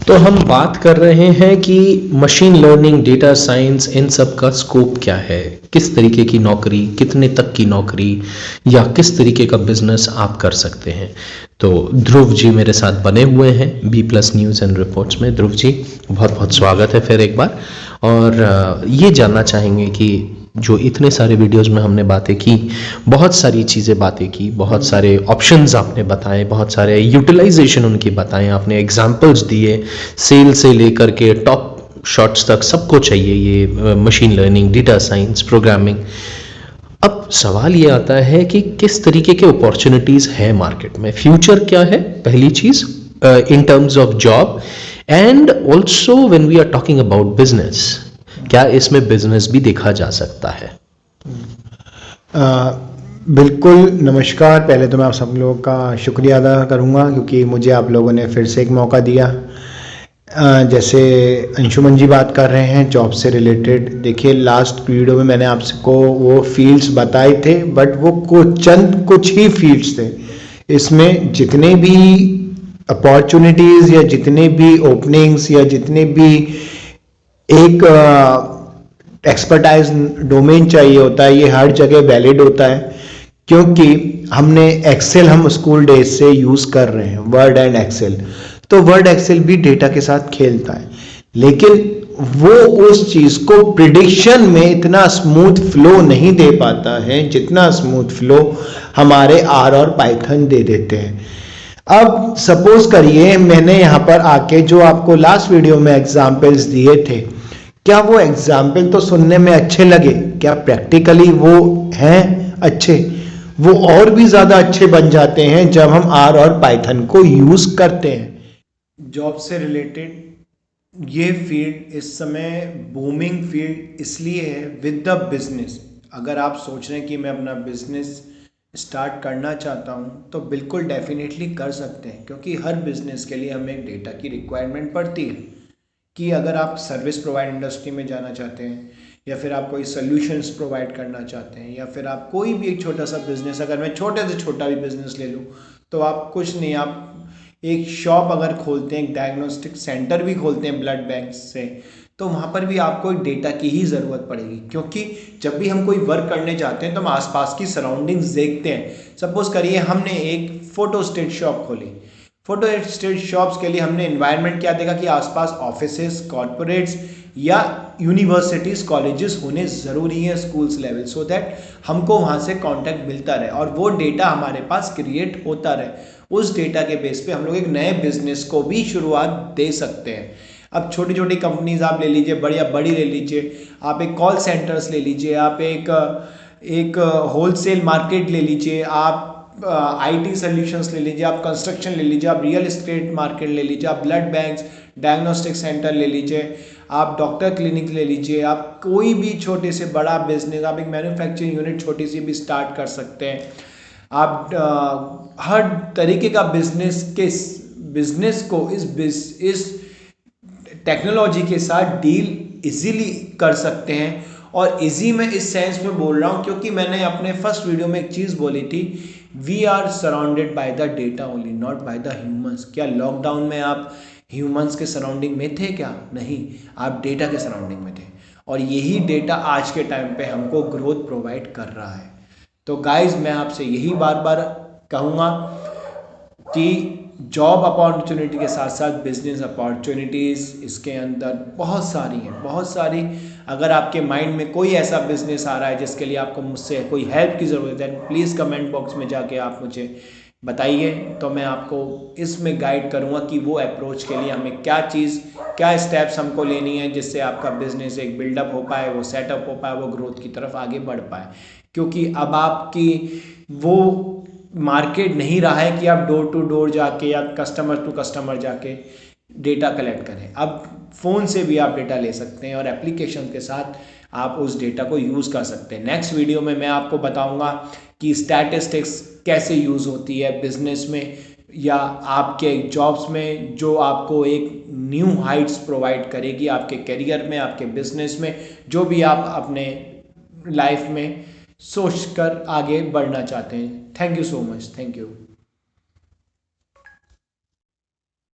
तो हम बात कर रहे हैं कि मशीन लर्निंग, डेटा साइंस, इन सब का स्कोप क्या है, किस तरीके की नौकरी, कितने तक की नौकरी या किस तरीके का बिजनेस आप कर सकते हैं। तो ध्रुव जी मेरे साथ बने हुए हैं B plus news and reports में। ध्रुव जी बहुत बहुत स्वागत है फिर एक बार। और ये जानना चाहेंगे कि जो इतने सारे वीडियोस में हमने बातें की, बहुत सारी चीज़ें बातें की, बहुत सारे ऑप्शंस आपने बताए, बहुत सारे यूटिलाइजेशन उनकी बताएं, आपने एग्जांपल्स दिए, सेल से लेकर के टॉप शॉट्स तक सबको चाहिए ये machine learning, data science, programming. अब सवाल ये आता है कि किस तरीके के अपॉर्चुनिटीज़ है मार्केट में, फ्यूचर क्या है पहली चीज़ in terms of job, and also when we are talking about business, क्या इसमें बिजनेस भी देखा जा सकता है। बिल्कुल। नमस्कार। पहले तो मैं आप सब लोगों का शुक्रिया अदा करूँगा क्योंकि मुझे आप लोगों ने फिर से एक मौका दिया। जैसे अंशुमन जी बात कर रहे हैं जॉब से रिलेटेड, देखिए लास्ट वीडियो में मैंने आपको वो फील्ड्स बताए थे, बट वो कुछ ही फील्ड्स थे। इसमें जितने भी अपॉर्चुनिटीज़ या जितने भी ओपनिंग्स या जितने भी एक एक्सपर्टाइज डोमेन चाहिए होता है, ये हर जगह वैलिड होता है क्योंकि हमने एक्सेल हम स्कूल डेज से यूज़ कर रहे हैं, वर्ड एंड एक्सेल। तो वर्ड एक्सेल भी डेटा के साथ खेलता है, लेकिन वो उस चीज़ को प्रिडिक्शन में इतना स्मूथ फ्लो नहीं दे पाता है जितना स्मूथ फ्लो हमारे आर और पाइथन दे देते हैं। अब सपोज करिए मैंने यहाँ पर आके जो आपको लास्ट वीडियो में एग्जाम्पल्स दिए थे, क्या वो एग्जाम्पल तो सुनने में अच्छे लगे, क्या प्रैक्टिकली वो हैं अच्छे? वो और भी ज़्यादा अच्छे बन जाते हैं जब हम आर और पाइथन को यूज़ करते हैं। जॉब से रिलेटेड ये फील्ड इस समय बूमिंग फील्ड इसलिए है विद द बिजनेस। अगर आप सोच रहे हैं कि मैं अपना बिजनेस स्टार्ट करना चाहता हूँ तो बिल्कुल डेफिनेटली कर सकते हैं, क्योंकि हर बिजनेस के लिए हमें एक डेटा की रिक्वायरमेंट पड़ती है। कि अगर आप सर्विस प्रोवाइड इंडस्ट्री में जाना चाहते हैं या फिर आप कोई सोल्यूशंस प्रोवाइड करना चाहते हैं या फिर आप कोई भी एक छोटा सा बिजनेस, अगर मैं छोटे से छोटा भी बिजनेस ले लूँ तो आप कुछ नहीं, आप एक शॉप अगर खोलते हैं, एक डायग्नोस्टिक सेंटर भी खोलते हैं ब्लड बैंक से, तो वहाँ पर भी आपको एक डेटा की ही ज़रूरत पड़ेगी। क्योंकि जब भी हम कोई वर्क करने जाते हैं तो हम आसपास की सराउंडिंग्स देखते हैं। सपोज करिए हमने एक फोटो स्टेट शॉप खोली, फोटो स्टेट शॉप्स के लिए हमने एनवायरनमेंट क्या देखा कि आसपास ऑफिसेस, कॉर्पोरेट्स या यूनिवर्सिटीज, कॉलेजेस होने ज़रूरी है स्कूल्स लेवल, सो दैट हमको वहाँ से कांटेक्ट मिलता रहे और वो डेटा हमारे पास क्रिएट होता रहे। उस डेटा के बेस पे हम लोग एक नए बिजनेस को भी शुरुआत दे सकते हैं। अब छोटी छोटी कंपनीज आप ले लीजिए, बड़ी ले लीजिए, आप एक कॉल सेंटर्स ले लीजिए, आप एक होलसेल मार्केट ले लीजिए, आप आईटी सॉल्यूशंस ले लीजिए, आप कंस्ट्रक्शन ले लीजिए, आप रियल एस्टेट मार्केट ले लीजिए, आप ब्लड बैंक्स, डायग्नोस्टिक सेंटर ले लीजिए, आप डॉक्टर क्लिनिक ले लीजिए, आप कोई भी छोटे से बड़ा बिजनेस, आप एक मैन्युफैक्चरिंग यूनिट छोटी सी भी स्टार्ट कर सकते हैं। आप हर तरीके का बिजनेस को इस टेक्नोलॉजी के साथ डील इजीली कर सकते हैं। और इजी में इस सेंस में बोल रहा हूँ क्योंकि मैंने अपने फर्स्ट वीडियो में एक चीज़ बोली थी, we are surrounded by the data only, not by the humans. क्या लॉकडाउन में आप ह्यूमंस के सराउंडिंग में थे? क्या नहीं, आप डेटा के सराउंडिंग में थे। और यही डेटा आज के टाइम पे हमको ग्रोथ प्रोवाइड कर रहा है। तो गाइज मैं आपसे यही बार बार कहूँगा कि जॉब अपॉर्चुनिटी के साथ साथ बिजनेस अपॉर्चुनिटीज़ इसके अंदर बहुत सारी हैं, बहुत सारी। अगर आपके माइंड में कोई ऐसा बिजनेस आ रहा है जिसके लिए आपको मुझसे कोई हेल्प की ज़रूरत है, प्लीज़ कमेंट बॉक्स में जाके आप मुझे बताइए, तो मैं आपको इसमें गाइड करूँगा कि वो अप्रोच के लिए हमें क्या स्टेप्स हमको लेनी है जिससे आपका बिजनेस एक बिल्डअप हो पाए, वो सेटअप हो पाए, वो ग्रोथ की तरफ आगे बढ़ पाए। क्योंकि अब आपकी वो मार्केट नहीं रहा है कि आप डोर टू डोर जाके या कस्टमर टू कस्टमर जाके डेटा कलेक्ट करें। अब फ़ोन से भी आप डेटा ले सकते हैं और एप्लीकेशन के साथ आप उस डेटा को यूज़ कर सकते हैं। नेक्स्ट वीडियो में मैं आपको बताऊंगा कि स्टैटिस्टिक्स कैसे यूज़ होती है बिजनेस में या आपके जॉब्स में, जो आपको एक न्यू हाइट्स प्रोवाइड करेगी आपके करियर में, आपके बिजनेस में, जो भी आप अपने लाइफ में सोच कर आगे बढ़ना चाहते हैं। Thank you so much. Thank you.